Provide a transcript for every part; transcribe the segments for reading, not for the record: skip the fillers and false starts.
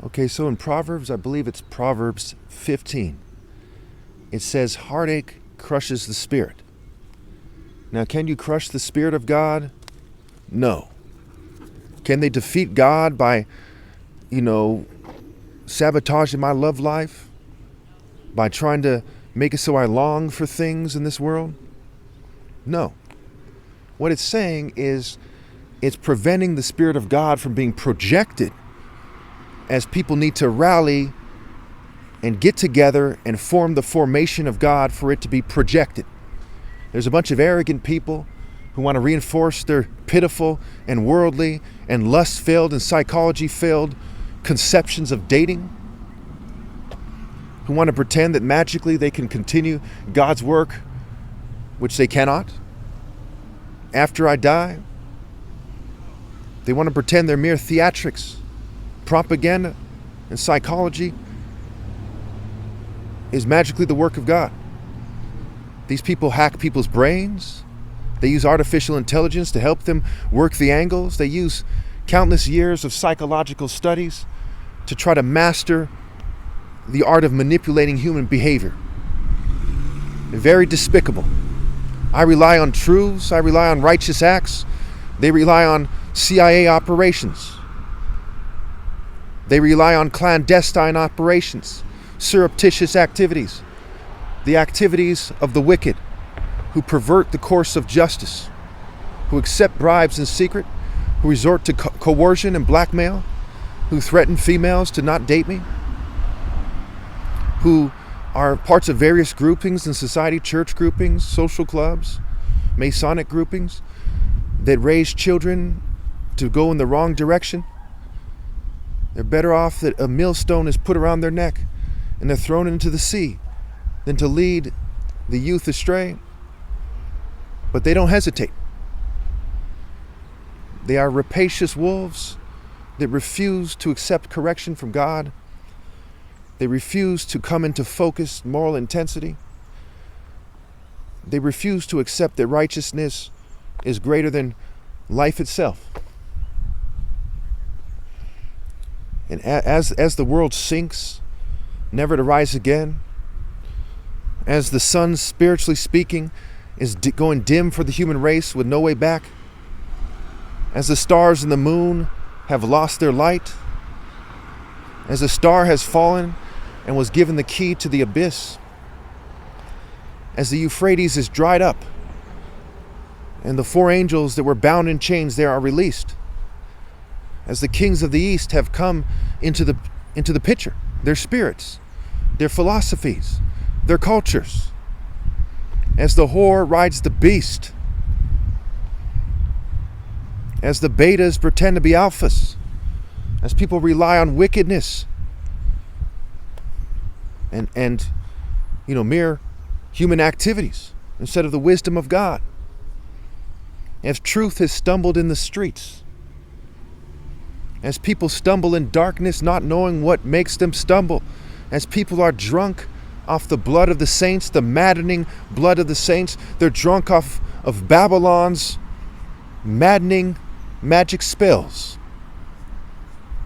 Okay, so in Proverbs, I believe it's Proverbs 15, it says, heartache crushes the spirit. Now, can you crush the Spirit of God? No. Can they defeat God by, sabotaging my love life? By trying to make it so I long for things in this world? No. What it's saying is it's preventing the Spirit of God from being projected as people need to rally and get together and form the formation of God for it to be projected. There's a bunch of arrogant people who want to reinforce their pitiful and worldly and lust-filled and psychology-filled conceptions of dating, who want to pretend that magically they can continue God's work, which they cannot, after I die. They want to pretend they're mere theatrics, propaganda, and psychology is magically the work of God. These people hack people's brains. They use artificial intelligence to help them work the angles. They use countless years of psychological studies to try to master the art of manipulating human behavior. They're very despicable. I rely on truths. I rely on righteous acts. They rely on CIA operations. They rely on clandestine operations, surreptitious activities, the activities of the wicked who pervert the course of justice, who accept bribes in secret, who resort to coercion and blackmail, who threaten females to not date me, who are parts of various groupings in society, church groupings, social clubs, Masonic groupings, that raise children to go in the wrong direction. They're better off that a millstone is put around their neck and they're thrown into the sea than to lead the youth astray. But they don't hesitate. They are rapacious wolves that refuse to accept correction from God. They refuse to come into focused moral intensity. They refuse to accept that righteousness is greater than life itself. And as the world sinks, never to rise again, as the sun, spiritually speaking, is going dim for the human race with no way back, as the stars and the moon have lost their light, as a star has fallen and was given the key to the abyss, as the Euphrates is dried up and the 4 angels that were bound in chains there are released, as the kings of the east have come into the picture, their spirits, their philosophies, their cultures, as the whore rides the beast, as the betas pretend to be alphas, as people rely on wickedness and mere human activities instead of the wisdom of God, as truth has stumbled in the streets, as people stumble in darkness not knowing what makes them stumble, as people are drunk off the blood of the saints, the maddening blood of the saints. They're drunk off of Babylon's maddening magic spells.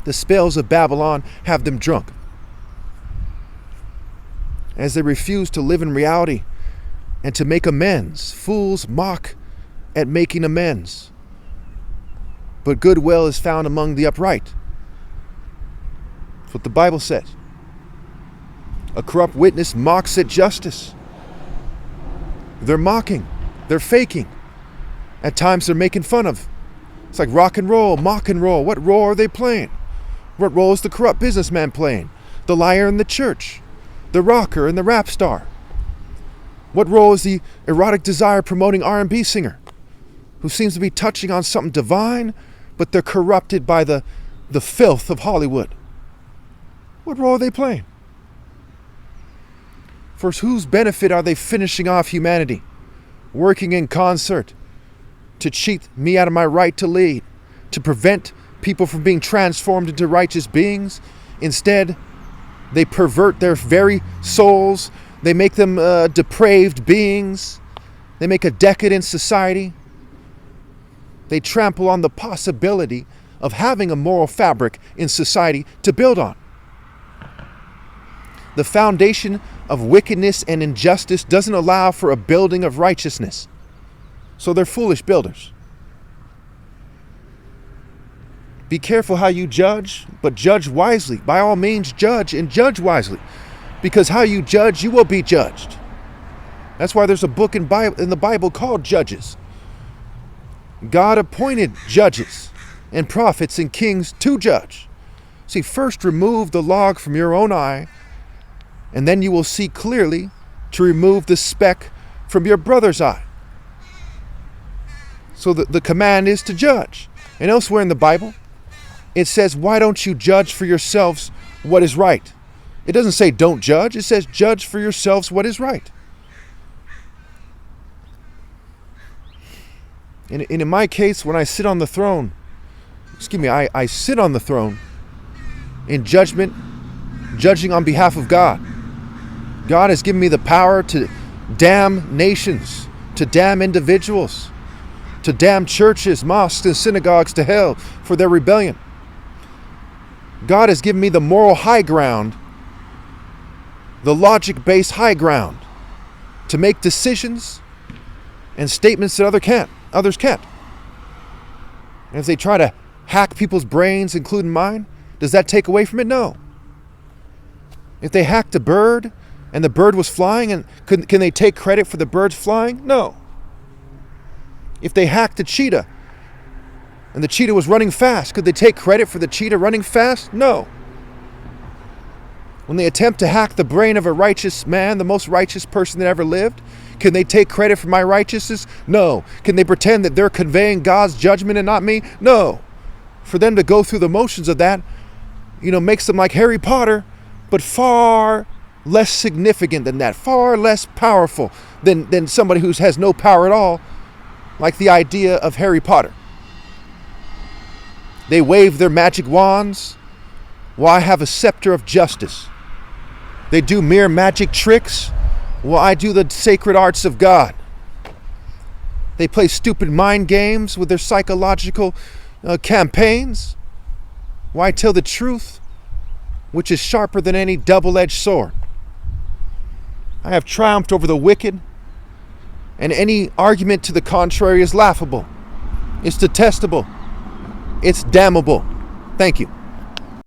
The spells of Babylon have them drunk. As they refuse to live in reality and to make amends, fools mock at making amends. But goodwill is found among the upright. That's what the Bible says. A corrupt witness mocks at justice. They're mocking. They're faking. At times they're making fun of. It's like rock and roll, mock and roll. What role are they playing? What role is the corrupt businessman playing? The liar in the church? The rocker and the rap star? What role is the erotic desire promoting R&B singer who seems to be touching on something divine, but they're corrupted by the filth of Hollywood? What role are they playing? For whose benefit are they finishing off humanity, working in concert to cheat me out of my right to lead, to prevent people from being transformed into righteous beings? Instead, they pervert their very souls. They make them depraved beings. They make a decadent society. They trample on the possibility of having a moral fabric in society to build on. the foundation of wickedness and injustice doesn't allow for a building of righteousness. So they're foolish builders. Be careful how you judge, but judge wisely. By all means, judge and judge wisely. Because how you judge, you will be judged. That's why there's a book in the Bible called Judges. God appointed judges and prophets and kings to judge. See, first remove the log from your own eye, and then you will see clearly to remove the speck from your brother's eye. So the command is to judge. And elsewhere in the Bible, it says, why don't you judge for yourselves what is right? It doesn't say don't judge. It says judge for yourselves what is right. And in my case, when I sit on the throne, I sit on the throne in judgment, judging on behalf of God. God has given me the power to damn nations, to damn individuals, to damn churches, mosques, and synagogues to hell for their rebellion. God has given me the moral high ground, the logic-based high ground, to make decisions and statements that others can't. And if they try to hack people's brains, including mine, does that take away from it? No. If they hacked a bird and the bird was flying, and can they take credit for the birds flying? No. If they hacked a cheetah and the cheetah was running fast, could they take credit for the cheetah running fast? No. When they attempt to hack the brain of a righteous man, the most righteous person that ever lived, can they take credit for my righteousness? No. Can they pretend that they're conveying God's judgment and not me? No. For them to go through the motions of that, makes them like Harry Potter, but far less significant than that, far less powerful than somebody who has no power at all, like the idea of Harry Potter. They wave their magic wands. Well, I have a scepter of justice. They do mere magic tricks. Well, I do the sacred arts of God. They play stupid mind games with their psychological campaigns. Well, I tell the truth, which is sharper than any double-edged sword. I have triumphed over the wicked, and any argument to the contrary is laughable. It's detestable. It's damnable. Thank you.